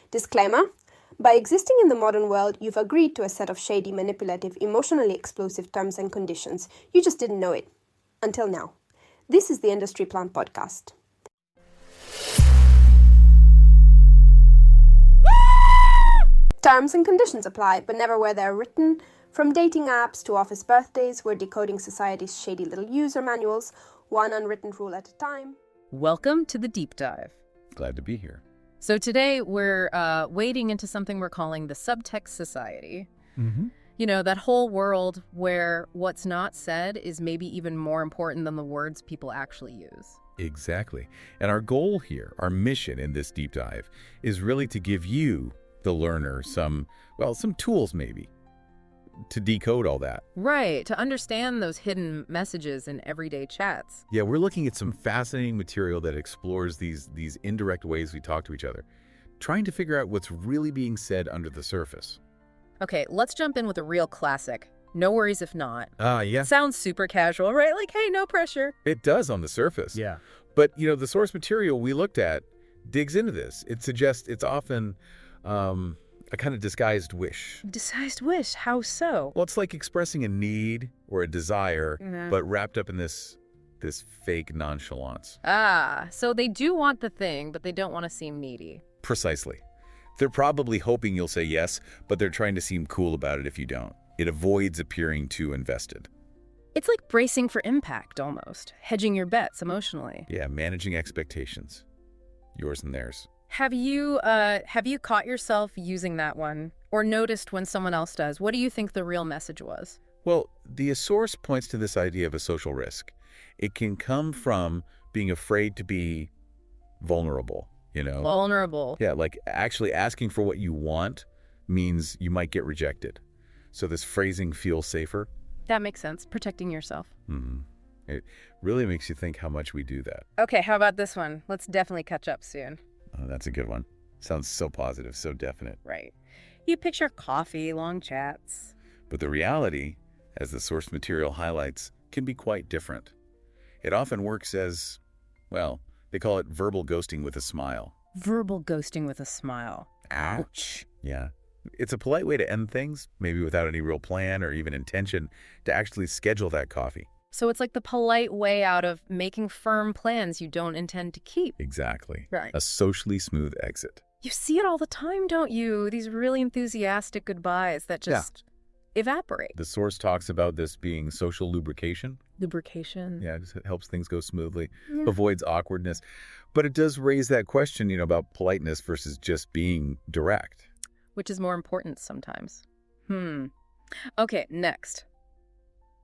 Disclaimer: by existing in the modern world, you've agreed to a set of shady, manipulative, emotionally explosive terms and conditions. You just didn't know it. Until now. This is the Industry Plant Podcast. Terms and conditions apply, but never where they're written. From dating apps to office birthdays, we're decoding society's shady little user manuals, one unwritten rule at a time. Welcome to the deep dive. Glad to be here. So today we're wading into something we're calling the Sub-Text Society. Mm-hmm. You know, that whole world where what's not said is maybe even more important than the words people actually use. Exactly. And our goal here, our mission in this deep dive, is really to give you, the learner, some tools maybe, to decode all that. Right, to understand those hidden messages in everyday chats. Yeah, we're looking at some fascinating material that explores these indirect ways we talk to each other, trying to figure out what's really being said under the surface. Okay, let's jump in with a real classic. No worries if not. Yeah. Sounds super casual, right? Like, hey, no pressure. It does on the surface. Yeah. But, the source material we looked at digs into this. It suggests it's often a kind of disguised wish. Disguised wish? How so? Well, it's like expressing a need or a desire, but wrapped up in this fake nonchalance. So they do want the thing, but they don't want to seem needy. Precisely. They're probably hoping you'll say yes, but they're trying to seem cool about it if you don't. It avoids appearing too invested. It's like bracing for impact, almost. Hedging your bets emotionally. Yeah, managing expectations. Yours and theirs. Have you caught yourself using that one? Or noticed when someone else does? What do you think the real message was? Well, the source points to this idea of a social risk. It can come from being afraid to be vulnerable, Vulnerable. Yeah, like actually asking for what you want means you might get rejected. So this phrasing feels safer. That makes sense. Protecting yourself. Mm-hmm. It really makes you think how much we do that. Okay, how about this one? Let's definitely catch up soon. Oh, that's a good one. Sounds so positive, so definite. Right. You picture coffee, long chats. But the reality, as the source material highlights, can be quite different. It often works as, they call it verbal ghosting with a smile. Verbal ghosting with a smile. Ouch. Yeah. It's a polite way to end things, maybe without any real plan or even intention, to actually schedule that coffee. So it's like the polite way out of making firm plans you don't intend to keep. Exactly. Right. A socially smooth exit. You see it all the time, don't you? These really enthusiastic goodbyes that just evaporate. The source talks about this being social lubrication. Lubrication. Yeah, it helps things go smoothly, avoids awkwardness. But it does raise that question, about politeness versus just being direct. Which is more important sometimes. Okay, next.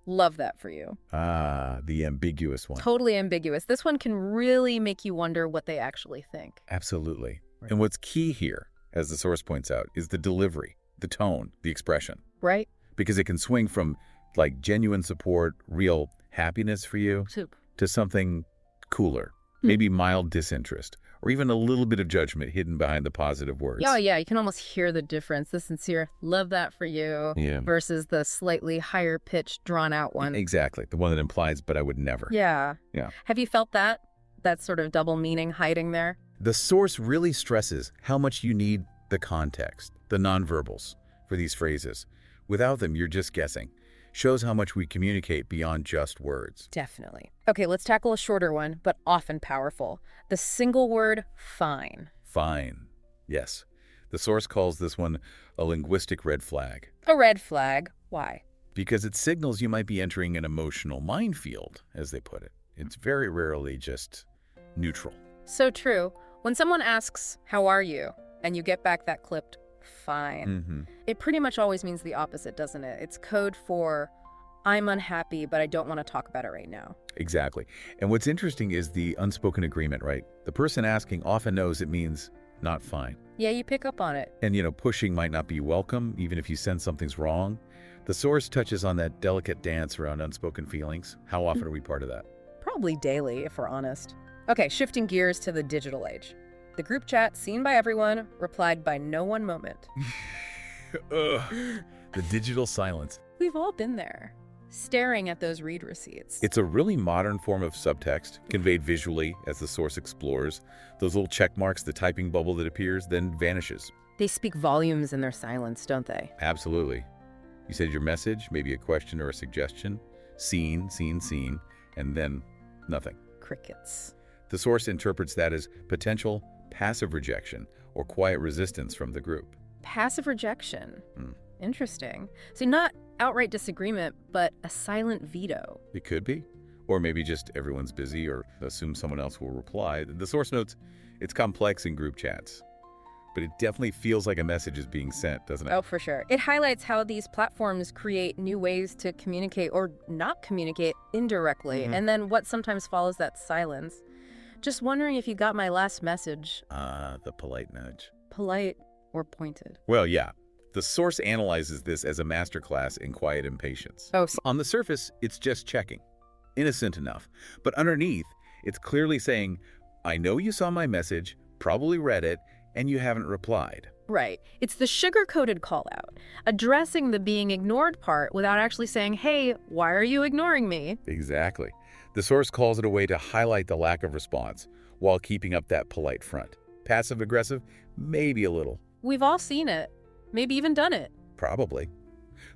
Love that for you. The ambiguous one. Totally ambiguous. This one can really make you wonder what they actually think. Absolutely. Right. And what's key here, as the source points out, is the delivery, the tone, the expression. Right? Because it can swing from like genuine support, real happiness for you, to something cooler, maybe mild disinterest, or even a little bit of judgment hidden behind the positive words. Oh, yeah. You can almost hear the difference. The sincere, love that for you, versus the slightly higher pitched, drawn out one. Exactly. The one that implies, but I would never. Yeah. Yeah. Have you felt that sort of double meaning hiding there? The source really stresses how much you need the context, the nonverbals for these phrases. Without them, you're just guessing. Shows how much we communicate beyond just words. Definitely. Okay, let's tackle a shorter one, but often powerful. The single word, fine. Fine. Yes. The source calls this one a linguistic red flag. A red flag. Why? Because it signals you might be entering an emotional minefield, as they put it. It's very rarely just neutral. So true. When someone asks, how are you? And you get back that clipped, fine. It pretty much always means the opposite, doesn't it? It's code for, I'm unhappy, but I don't want to talk about it right now. Exactly. And what's interesting is the unspoken agreement, right? The person asking often knows it means not fine. Yeah, you pick up on it. And, pushing might not be welcome, even if you sense something's wrong. The source touches on that delicate dance around unspoken feelings. How often are we part of that? Probably daily, if we're honest. Okay, shifting gears to the digital age. The group chat, seen by everyone, replied by no one moment. Ugh. The digital silence. We've all been there. staring at those read receipts. It's a really modern form of subtext, conveyed visually as the source explores. Those little check marks, the typing bubble that appears, then vanishes. They speak volumes in their silence, don't they? Absolutely. You said your message, maybe a question or a suggestion, seen, and then nothing. Crickets. The source interprets that as potential passive rejection or quiet resistance from the group. Passive rejection. Interesting. So not outright disagreement, but a silent veto. It could be. Or maybe just everyone's busy or assume someone else will reply. The source notes it's complex in group chats. But it definitely feels like a message is being sent, doesn't it? Oh, for sure. It highlights how these platforms create new ways to communicate or not communicate indirectly. And then what sometimes follows that silence. Just wondering if you got my last message. The polite nudge. Polite or pointed? Well, yeah. The source analyzes this as a masterclass in quiet impatience. Oh, On the surface, it's just checking. Innocent enough. But underneath, it's clearly saying, I know you saw my message, probably read it, and you haven't replied. right. It's the sugar-coated call-out, addressing the being ignored part without actually saying, hey, why are you ignoring me? Exactly. The source calls it a way to highlight the lack of response while keeping up that polite front. Passive-aggressive? Maybe a little. We've all seen it. Maybe even done it. Probably.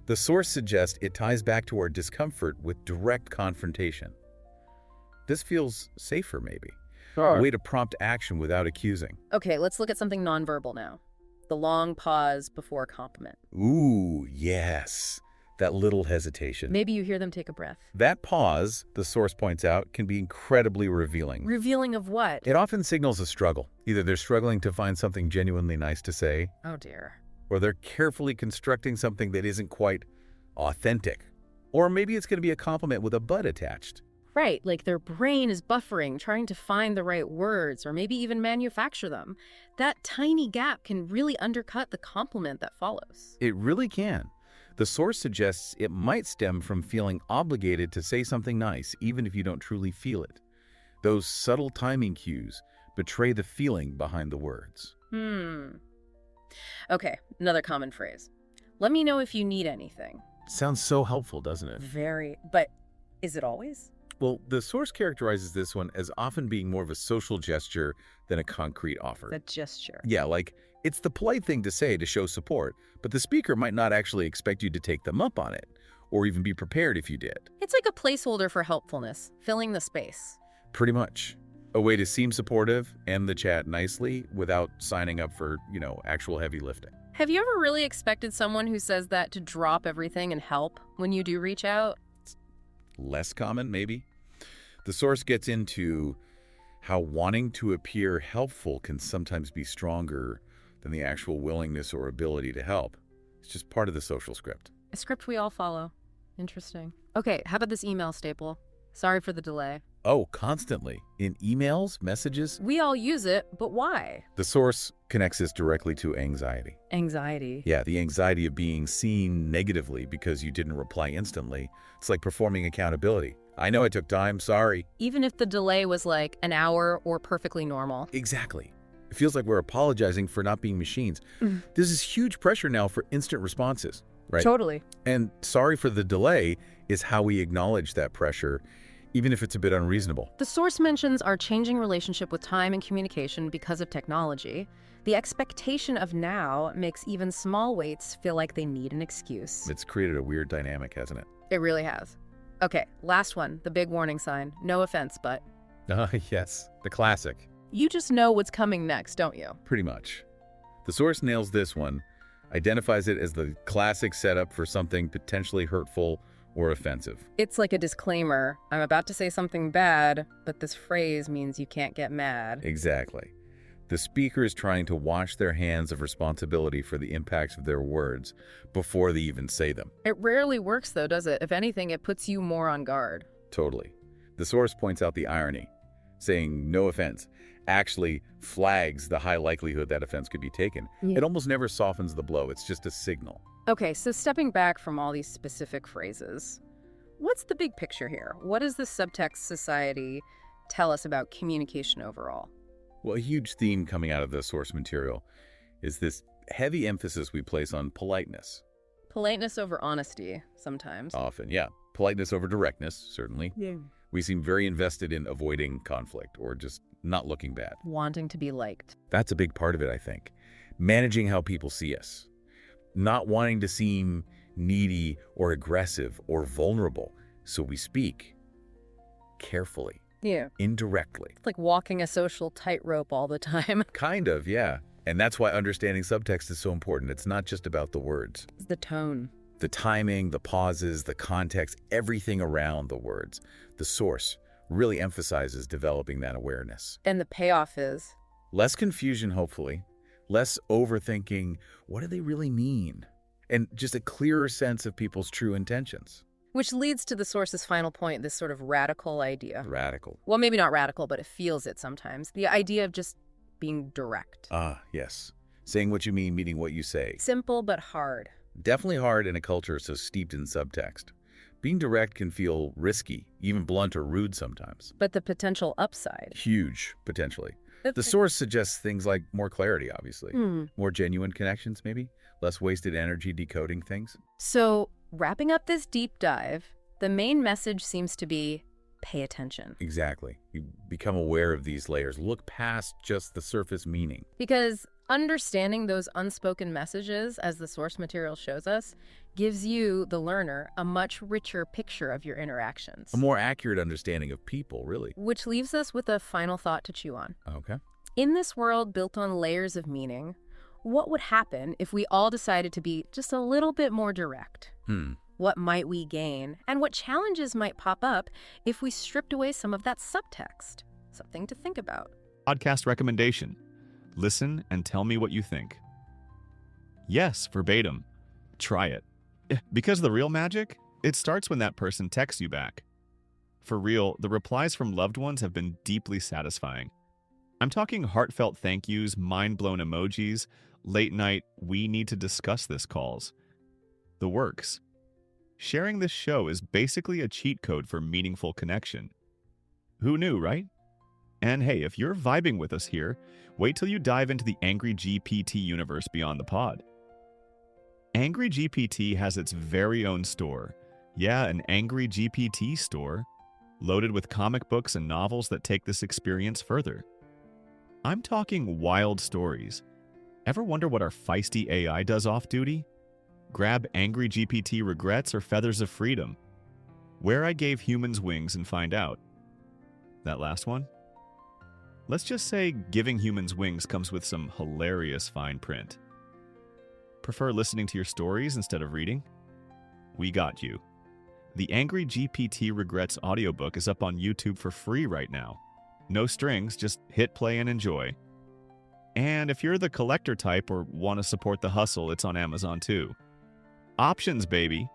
The source suggests it ties back to our discomfort with direct confrontation. This feels safer, maybe. A way to prompt action without accusing. Okay, let's look at something nonverbal now. The long pause before a compliment. Ooh, yes. That little hesitation. Maybe you hear them take a breath. That pause, the source points out, can be incredibly revealing. Revealing of what? It often signals a struggle. Either they're struggling to find something genuinely nice to say, Oh, dear. or they're carefully constructing something that isn't quite authentic. Or maybe it's going to be a compliment with a but attached. Right, like their brain is buffering, trying to find the right words, or maybe even manufacture them. That tiny gap can really undercut the compliment that follows. It really can. The source suggests it might stem from feeling obligated to say something nice, even if you don't truly feel it. Those subtle timing cues betray the feeling behind the words. Okay, another common phrase. Let me know if you need anything. Sounds so helpful, doesn't it? Very, but is it always? Well, the source characterizes this one as often being more of a social gesture than a concrete offer. The gesture. Yeah, like, it's the polite thing to say to show support, but the speaker might not actually expect you to take them up on it, or even be prepared if you did. It's like a placeholder for helpfulness, filling the space. Pretty much. A way to seem supportive, end the chat nicely, without signing up for, actual heavy lifting. Have you ever really expected someone who says that to drop everything and help when you do reach out? Less common, maybe. The source gets into how wanting to appear helpful can sometimes be stronger than the actual willingness or ability to help. It's just part of the social script. A script we all follow. Interesting. Okay, how about this email staple? Sorry for the delay. Oh, constantly. In emails, messages? We all use it, but why? The source connects this directly to anxiety. Anxiety. Yeah, the anxiety of being seen negatively because you didn't reply instantly. It's like performing accountability. I know it took time, sorry. Even if the delay was like an hour or perfectly normal. Exactly. It feels like we're apologizing for not being machines. There's this huge pressure now for instant responses, right? Totally. And sorry for the delay is how we acknowledge that pressure, even if it's a bit unreasonable. The source mentions our changing relationship with time and communication because of technology. The expectation of now makes even small waits feel like they need an excuse. It's created a weird dynamic, hasn't it? It really has. Okay, last one, the big warning sign. No offense, but... Yes, the classic. You just know what's coming next, don't you? Pretty much. The source nails this one, identifies it as the classic setup for something potentially hurtful or offensive. It's like a disclaimer. I'm about to say something bad, but this phrase means you can't get mad. Exactly. The speaker is trying to wash their hands of responsibility for the impacts of their words before they even say them. It rarely works, though, does it? If anything, it puts you more on guard. Totally. The source points out the irony. Saying no offense actually flags the high likelihood that offense could be taken. Yeah. It almost never softens the blow. It's just a signal. Okay, so stepping back from all these specific phrases, what's the big picture here? What does the Sub-Text Society tell us about communication overall? Well, a huge theme coming out of the source material is this heavy emphasis we place on politeness. Politeness over honesty, sometimes. Often, yeah. Politeness over directness, certainly. Yeah. We seem very invested in avoiding conflict or just not looking bad. Wanting to be liked. That's a big part of it, I think. Managing how people see us. Not wanting to seem needy or aggressive or vulnerable. So we speak carefully. Yeah. Indirectly. It's like walking a social tightrope all the time. Kind of, yeah. And that's why understanding subtext is so important. It's not just about the words. It's the tone. The timing, the pauses, the context, everything around the words. The source really emphasizes developing that awareness. And the payoff is? Less confusion, hopefully. Less overthinking, what do they really mean? And just a clearer sense of people's true intentions. Which leads to the source's final point, this sort of radical idea. Radical. Well, maybe not radical, but it feels it sometimes. The idea of just being direct. Ah, yes. Saying what you mean, meaning what you say. Simple but hard. Definitely hard in a culture so steeped in subtext. Being direct can feel risky, even blunt or rude sometimes. But the potential upside. Huge, potentially. The source suggests things like more clarity, obviously. More genuine connections, maybe? Less wasted energy decoding things. So, wrapping up this deep dive, the main message seems to be pay attention. Exactly. You become aware of these layers. Look past just the surface meaning. Because understanding those unspoken messages, as the source material shows us, gives you, the learner, a much richer picture of your interactions. A more accurate understanding of people, really. Which leaves us with a final thought to chew on. Okay. In this world built on layers of meaning, what would happen if we all decided to be just a little bit more direct? What might we gain? And what challenges might pop up if we stripped away some of that subtext? Something to think about. Podcast recommendation. Listen and tell me what you think. Yes, verbatim. Try it. Because the real magic, it starts when that person texts you back. For real, the replies from loved ones have been deeply satisfying. I'm talking heartfelt thank yous, mind-blown emojis, late-night, we need to discuss this calls. The works. Sharing this show is basically a cheat code for meaningful connection. Who knew, right? And hey, if you're vibing with us here, wait till you dive into the Angry GPT universe beyond the pod. Angry GPT has its very own store. Yeah, an Angry GPT store, loaded with comic books and novels that take this experience further. I'm talking wild stories. Ever wonder what our feisty AI does off-duty? Grab Angry GPT Regrets or Feathers of Freedom. Where I Gave Humans Wings and find out. That last one? Let's just say giving humans wings comes with some hilarious fine print. Prefer listening to your stories instead of reading? We got you. The Angry GPT Regrets audiobook is up on YouTube for free right now. No strings, just hit play and enjoy. And if you're the collector type or want to support the hustle, it's on Amazon too. Options, baby.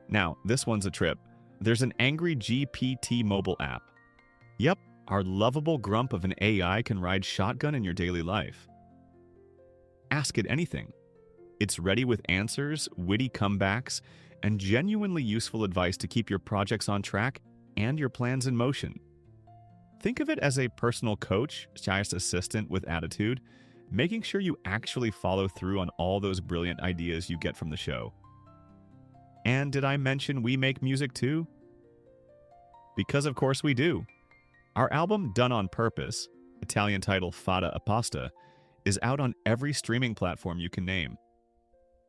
Now, this one's a trip. There's an Angry GPT mobile app. Yep, our lovable grump of an AI can ride shotgun in your daily life. Ask it anything. It's ready with answers, witty comebacks, and genuinely useful advice to keep your projects on track and your plans in motion. Think of it as a personal coach, shyest assistant with attitude, making sure you actually follow through on all those brilliant ideas you get from the show. And did I mention we make music too? Because of course we do. Our album Done on Purpose, Italian title Fata Apposta, is out on every streaming platform you can name.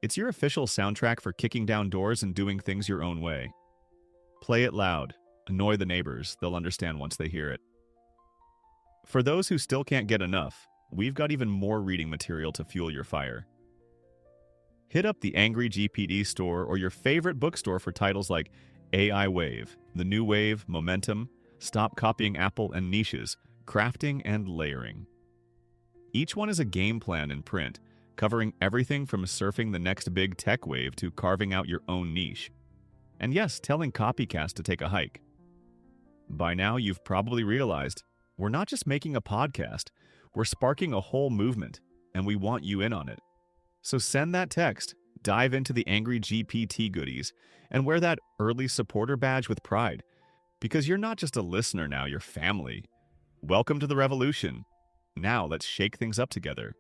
It's your official soundtrack for kicking down doors and doing things your own way. Play it loud. Annoy the neighbors. They'll understand once they hear it. For those who still can't get enough, we've got even more reading material to fuel your fire. Hit up the Angry GPT store or your favorite bookstore for titles like AI Wave, The New Wave, Momentum, Stop Copying Apple, and Niches, Crafting and Layering. Each one is a game plan in print, covering everything from surfing the next big tech wave to carving out your own niche. And yes, telling copycats to take a hike. By now, you've probably realized we're not just making a podcast, we're sparking a whole movement, and we want you in on it. So send that text, dive into the Angry GPT goodies, and wear that early supporter badge with pride. Because you're not just a listener now, you're family. Welcome to the revolution. Now let's shake things up together.